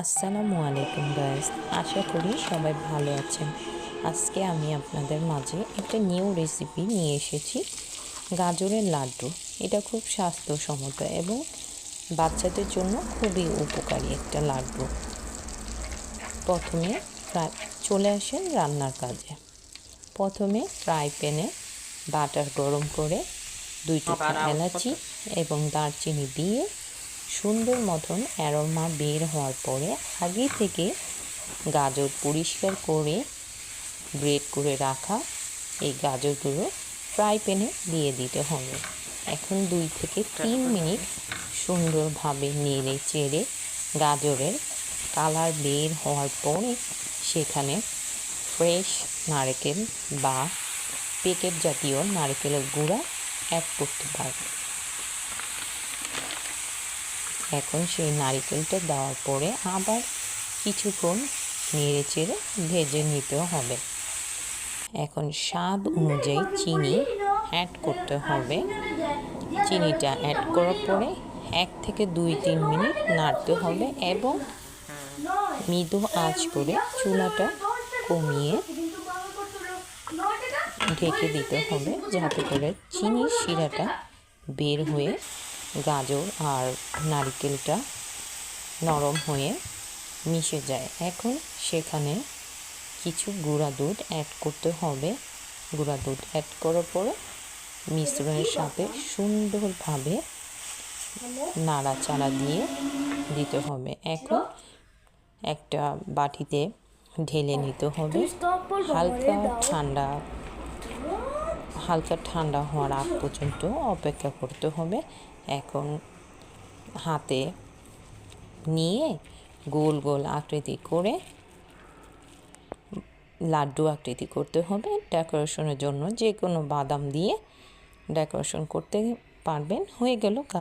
আসসালামু আলাইকুম গাইস, আশা করি সবাই ভালো আছেন। আজকে আমি আপনাদের মাঝে একটা নিউ রেসিপি নিয়ে এসেছি, গাজরের লাড্ডু। এটা খুব স্বাস্থ্যসম্মত এবং বাচ্চাদের জন্য খুবই উপকারী একটা লাড্ডু। প্রথমে চলে আসেন রান্নার কাজে। প্রথমে ফ্রাই প্যানে বাটার গরম করে 2 টুকরা এলাচি এবং দারচিনি দিয়ে সুন্দর মতন অ্যারোমা বের হওয়ার পরে আগে থেকে গাজর পরিষ্কার করে গ্রেট করে রাখা এই গাজরগুলো ফ্রাই প্যানে দিয়ে দিতে হবে। এখন 2 থেকে 3 মিনিট সুন্দরভাবে নেড়ে চেড়ে গাজরের কালার বের হওয়ার পরে সেখানে ফ্রেশ নারকেল বা প্যাকেট জাতীয় নারকেলের গুঁড়া অ্যাড করতে পারবে। এখন সেই নারকেলটা দেওয়ার পরে আবার কিছুক্ষণ নেড়ে চেড়ে ভেজে নিতে হবে। এখন স্বাদ অনুযায়ী চিনি অ্যাড করতে হবে। চিনিটা অ্যাড করার পরে 1 থেকে 2-3 মিনিট নাড়তে হবে এবং মৃদু আঁচ করে চুলাটা কমিয়ে ঢেকে দিতে হবে, যাতে করে চিনির শিরাটা বের হয়ে গাজর আর নারকেলটা নরম হয়ে মিশে যায়। এখন সেখানে কিছু গুঁড়া দুধ অ্যাড করতে হবে। গুঁড়া দুধ অ্যাড করার পরে মিশ্রণের সাথে সুন্দরভাবে নাড়াচাড়া দিয়ে দিতে হবে। এখন একটা বাটিতে ঢেলে নিতে হবে। হালকা ঠান্ডা হওয়ার আগ পর্যন্ত অপেক্ষা করতে হবে। এখন হাতে নিয়ে গোল গোল আকৃতি করে লাড্ডু আকৃতি করতে হবে। ডেকোরেশনের জন্য যে কোনো বাদাম দিয়ে ডেকোরেশন করতে পারবেন। হয়ে গেল